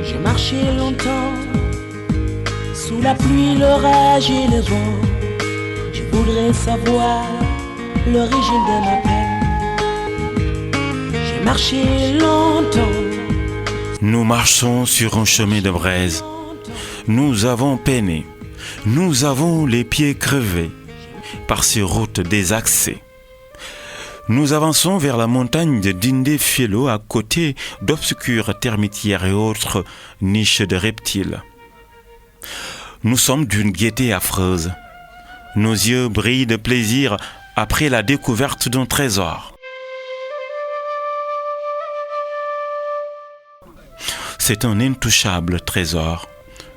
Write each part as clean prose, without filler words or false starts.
J'ai marché longtemps sous la pluie, l'orage et le vent. Je voudrais savoir l'origine de ma peine. J'ai marché longtemps. Nous marchons sur un chemin de braise. Nous avons peiné. Nous avons les pieds crevés par ces routes désaxées. Nous avançons vers la montagne de Dindé-Fielo à côté d'obscures termitières et autres niches de reptiles. Nous sommes d'une gaieté affreuse. Nos yeux brillent de plaisir après la découverte d'un trésor. C'est un intouchable trésor,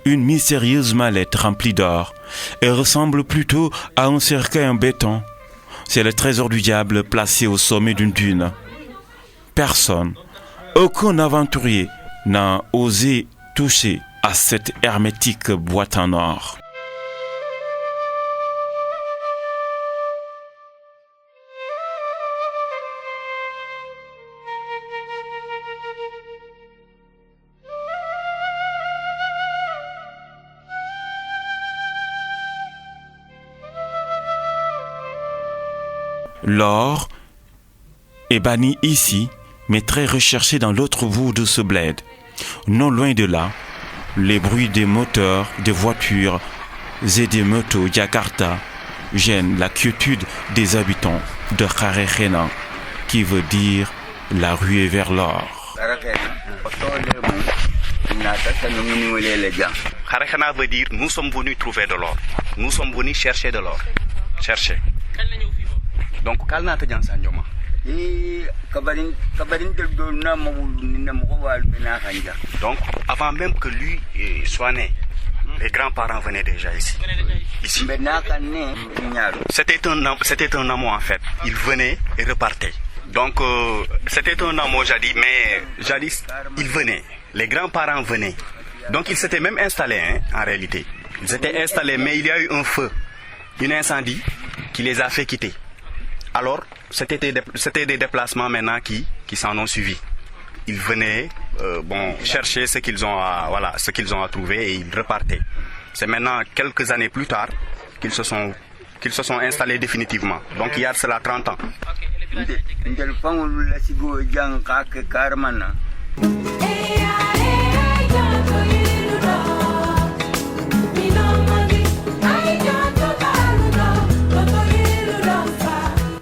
une mystérieuse mallette remplie d'or. Elle ressemble plutôt à un cercueil en béton. C'est le trésor du diable placé au sommet d'une dune. Personne, aucun aventurier n'a osé toucher à cette hermétique boîte en or. L'or est banni ici, mais très recherché dans l'autre bout de ce bled. Non loin de là, les bruits des moteurs, des voitures et des motos Jakarta gênent la quiétude des habitants de Kharechena, qui veut dire la ruée vers l'or. Kharechena veut dire nous sommes venus trouver de l'or. Nous sommes venus chercher de l'or. Chercher. Donc, Kalnata Jansanjoma. Donc, avant même que lui soit né, les grands-parents venaient déjà ici. C'était un amour en fait. Ils venaient et repartaient. Donc, c'était un amour jadis, mais jadis, ils venaient. Les grands-parents venaient. Donc, ils s'étaient même installés, en réalité. Ils étaient installés, mais il y a eu un feu, un incendie qui les a fait quitter. Alors, c'était des déplacements maintenant qui s'en ont suivi. Ils venaient chercher ce qu'ils ont à trouver et ils repartaient. C'est maintenant quelques années plus tard qu'ils se sont installés définitivement. Donc il y a cela 30 ans.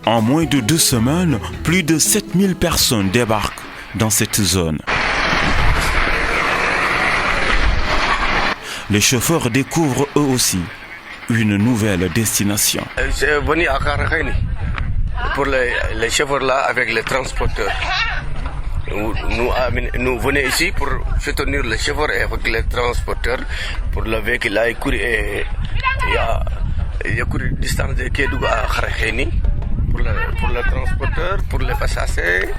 En moins de 2 semaines, plus de 7000 personnes débarquent dans cette zone. Les chauffeurs découvrent eux aussi une nouvelle destination. C'est venu à Kharechena pour les chauffeurs là avec les transporteurs. Nous venons ici pour soutenir les chauffeurs et avec les transporteurs pour le véhicule là. Il y a couru distance de Kédougou à Kharechena. Pour le transporteur, pour les passagers.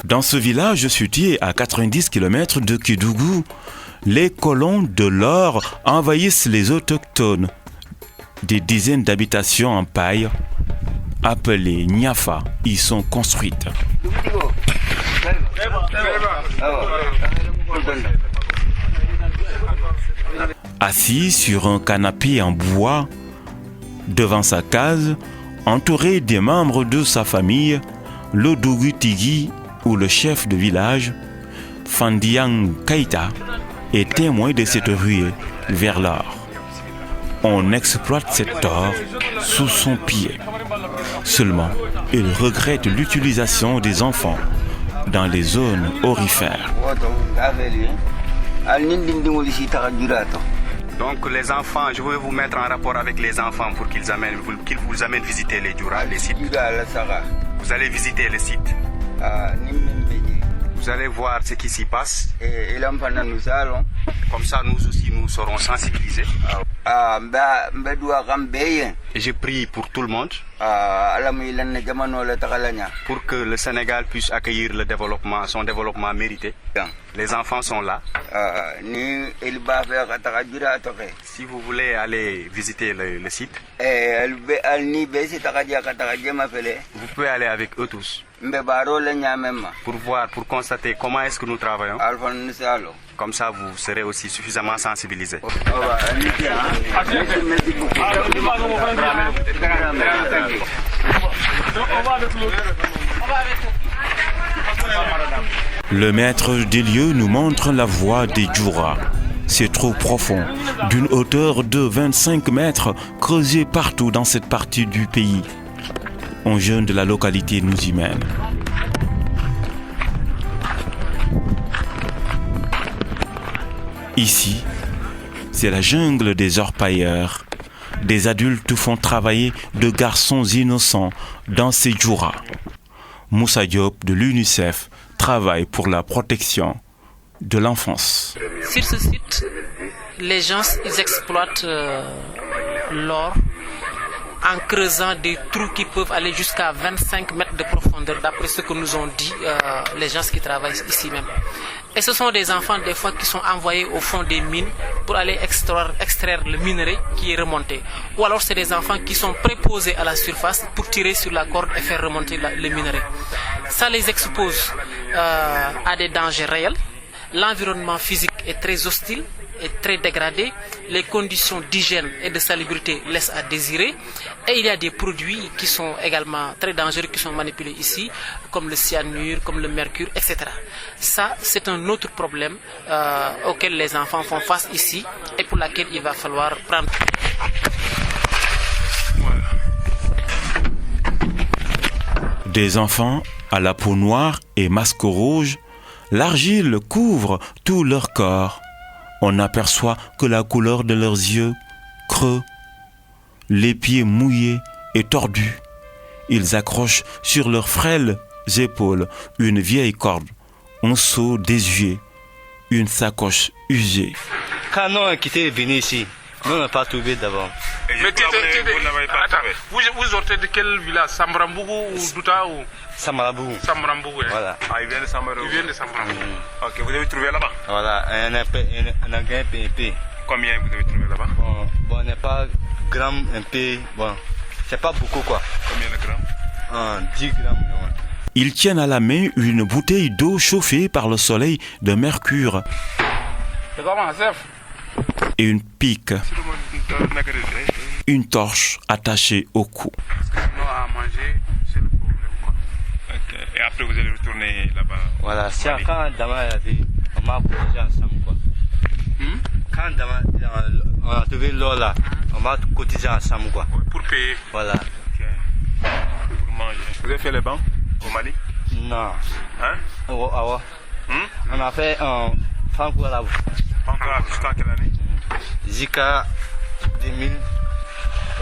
Dans ce village situé à 90 km de Kédougou, les colons de l'or envahissent les autochtones. Des dizaines d'habitations en paille, appelées Niafa, y sont construites. Assis sur un canapé en bois, devant sa case, entouré des membres de sa famille, le Dougou Tigui ou le chef de village, Fandiang Keita, est témoin de cette ruée vers l'or. On exploite cet or sous son pied. Seulement, il regrette l'utilisation des enfants dans les zones aurifères. Donc les enfants, je vais vous mettre en rapport avec les enfants pour qu'ils vous amènent visiter les Djura, les sites. Vous allez visiter les sites. Vous allez voir ce qui s'y passe. Comme ça, nous aussi, nous serons sensibilisés. Et je prie pour tout le monde. Pour que le Sénégal puisse accueillir son développement mérité. Les enfants sont là. Si vous voulez aller visiter le site, vous pouvez aller avec eux tous. pour voir, pour constater comment est-ce que nous travaillons. Comme ça, vous serez aussi suffisamment sensibilisés. Le maître des lieux nous montre la voie des Djoura. C'est trop profond, d'une hauteur de 25 mètres, creusé partout dans cette partie du pays. Un jeune de la localité nous y mène. Ici, c'est la jungle des orpailleurs. Des adultes font travailler de garçons innocents dans ces Djoura. Moussa Diop de l'UNICEF travaille pour la protection de l'enfance. Sur ce site, les gens ils exploitent l'or en creusant des trous qui peuvent aller jusqu'à 25 mètres de profondeur, d'après ce que nous ont dit les gens qui travaillent ici même. Et ce sont des enfants des fois qui sont envoyés au fond des mines pour aller extraire le minerai qui est remonté. Ou alors c'est des enfants qui sont préposés à la surface pour tirer sur la corde et faire remonter le minerai. Ça les expose à des dangers réels. L'environnement physique est très hostile et très dégradé. Les conditions d'hygiène et de salubrité laissent à désirer. Et il y a des produits qui sont également très dangereux, qui sont manipulés ici, comme le cyanure, comme le mercure, etc. Ça, c'est un autre problème auquel les enfants font face ici et pour laquelle il va falloir prendre. Des enfants à la peau noire et masque rouge, l'argile couvre tout leur corps. On n'aperçoit que la couleur de leurs yeux, creux, les pieds mouillés et tordus. Ils accrochent sur leurs frêles épaules une vieille corde, un seau désuet, une sacoche usée. Quand nous avons quitté venu ici, nous n'avons pas trouvé d'abord. Mais vous n'avez pas trouvé. Vous sortez de quel village? Samrambougou ou Douta ou Samrambougou. Samrambougou, oui. Voilà. Ah, il vient de Samrambougou. Il vient de Samrambougou. Ok, vous avez trouvé là-bas? Voilà, on a gagné un peu. Combien vous avez trouvé là-bas? Bon, on n'est pas gramme un peu. Bon, c'est pas beaucoup quoi. Combien de grammes? 10 grammes. Ouais. Ils tiennent à la main une bouteille d'eau chauffée par le soleil de mercure et une pique, une torche attachée au cou. Et après vous allez retourner là-bas. Voilà, si quand Dama a dit, on m'a cotisé ensemble quoi. Quand Dama on a trouvé l'eau là, on m'a cotisé ensemble quoi. Pour payer. Voilà. Okay. Pour manger. Vous avez fait les bancs au Mali? Non. Hein? On a fait un Franco là. Franco là, jusqu'à quelle année? Jusqu'à 2000.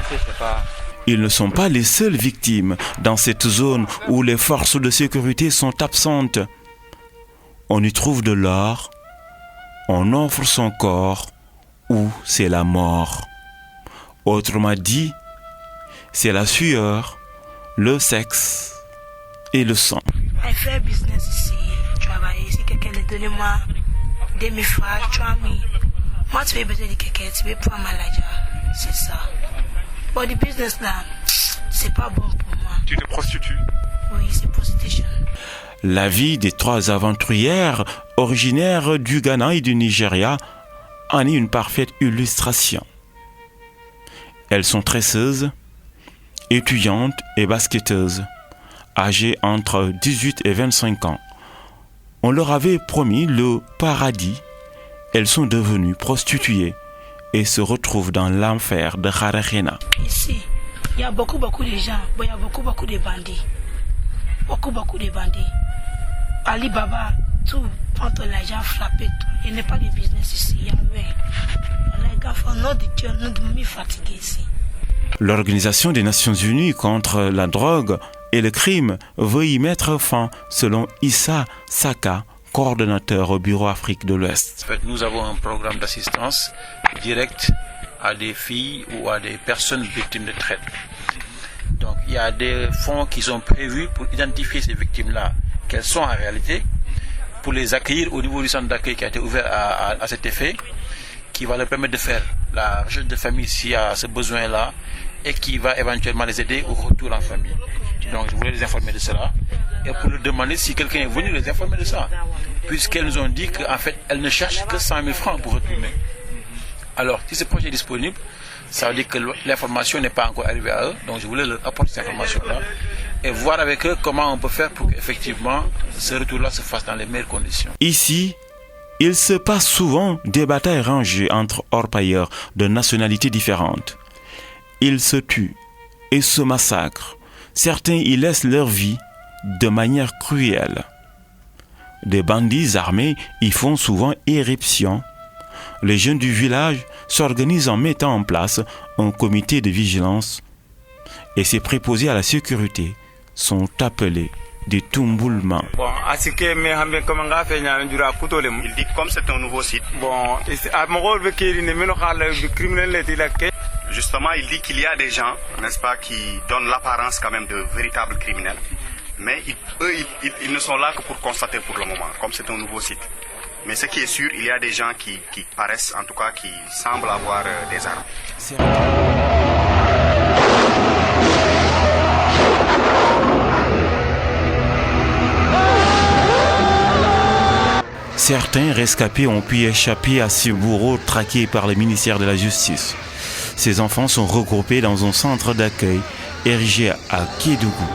Je sais pas. Ils ne sont pas les seules victimes dans cette zone où les forces de sécurité sont absentes. On y trouve de l'or, on offre son corps ou c'est la mort. Autrement dit, c'est la sueur, le sexe et le sang. Je fais business ici, travailler. Si quelqu'un est donné moi 2000 francs, 3000. Moi, tu veux besoin de quelqu'un, tu veux prendre ma laja. C'est ça. But the business là, c'est pas bon pour moi. Tu te prostitues? Oui, c'est prostitution. La vie des trois aventurières originaires du Ghana et du Nigeria en est une parfaite illustration. Elles sont tresseuses, étudiantes et basketteuses, âgées entre 18 et 25 ans. On leur avait promis le paradis. Elles sont devenues prostituées et se retrouvent dans l'enfer de Kharachena. Ici, il y a beaucoup de gens, il y a beaucoup de bandits. Beaucoup de bandits. Ali Baba, tout, prendre l'argent, frapper tout. Il n'y a pas de business ici, il y a rien. Les gars font non de Dieu, nous sommes fatigués ici. L'Organisation des Nations Unies contre la drogue et le crime veut y mettre fin, selon Issa Saka, coordonnateur au Bureau Afrique de l'Ouest. En fait, nous avons un programme d'assistance directe à des filles ou à des personnes victimes de traite. Donc, il y a des fonds qui sont prévus pour identifier ces victimes-là, qu'elles sont en réalité, pour les accueillir au niveau du centre d'accueil qui a été ouvert à cet effet, qui va leur permettre de faire la recherche de famille s'il y a ce besoin-là et qui va éventuellement les aider au retour en famille. Donc je voulais les informer de cela et pour leur demander si quelqu'un est venu les informer de ça. Puisqu'elles nous ont dit qu'en fait, elles ne cherchent que 100 000 francs pour retourner. Alors, si ce projet est disponible, ça veut dire que l'information n'est pas encore arrivée à eux. Donc je voulais leur apporter cette information-là et voir avec eux comment on peut faire pour qu'effectivement ce retour-là se fasse dans les meilleures conditions. Ici, il se passe souvent des batailles rangées entre orpailleurs de nationalités différentes. Ils se tuent et se massacrent. Certains y laissent leur vie de manière cruelle. Des bandits armés y font souvent éruption. Les jeunes du village s'organisent en mettant en place un comité de vigilance et ces préposés à la sécurité sont appelés des Tumbulma. Il dit comme c'est un nouveau site. Justement, il dit qu'il y a des gens, n'est-ce pas, qui donnent l'apparence quand même de véritables criminels. Mais ils ne sont là que pour constater pour le moment, comme c'est un nouveau site. Mais ce qui est sûr, il y a des gens qui paraissent, en tout cas, qui semblent avoir des armes. Certains rescapés ont pu échapper à ces bourreaux traqués par le ministère de la Justice. Ces enfants sont regroupés dans un centre d'accueil érigé à Kédougou,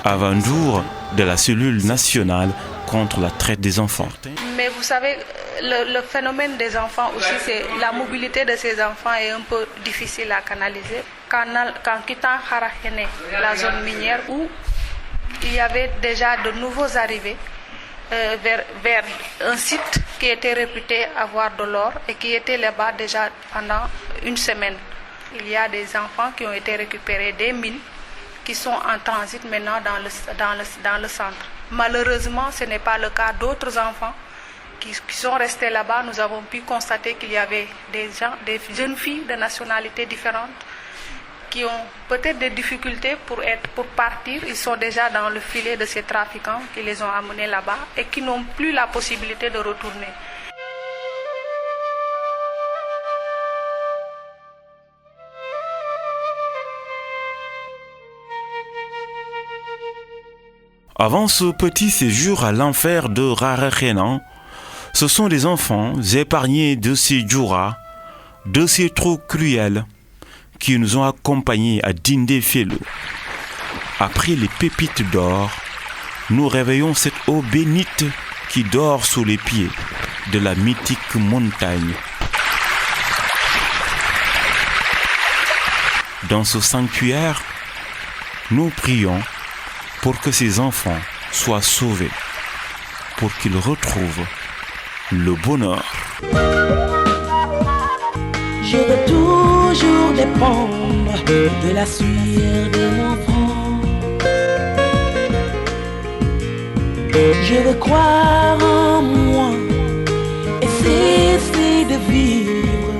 aventure de la cellule nationale contre la traite des enfants. Mais vous savez, le phénomène des enfants aussi, c'est la mobilité de ces enfants est un peu difficile à canaliser. Quand quittant Harakene, la zone minière où il y avait déjà de nouveaux arrivés vers un site qui était réputé avoir de l'or et qui était là-bas déjà pendant une semaine. Il y a des enfants qui ont été récupérés des mines qui sont en transit maintenant dans le centre. Malheureusement, ce n'est pas le cas d'autres enfants qui sont restés là-bas. Nous avons pu constater qu'il y avait des jeunes filles de nationalités différentes qui ont peut-être des difficultés pour partir. Ils sont déjà dans le filet de ces trafiquants qui les ont amenés là-bas et qui n'ont plus la possibilité de retourner. Avant ce petit séjour à l'enfer de Rarakhenan, ce sont des enfants épargnés de ces djouras, de ces trous cruels, qui nous ont accompagnés à Dindé Felo. Après les pépites d'or, nous réveillons cette eau bénite qui dort sous les pieds de la mythique montagne. Dans ce sanctuaire, nous prions pour que ces enfants soient sauvés, pour qu'ils retrouvent le bonheur. Je veux toujours dépendre de la sueur de mon front. Je veux croire en moi et cesser de vivre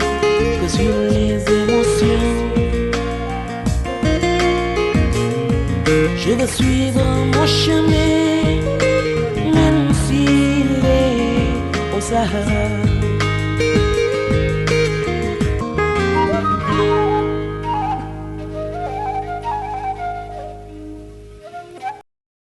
que sur les émotions. Je veux suivre mon chemin, même s'il est au Sahara.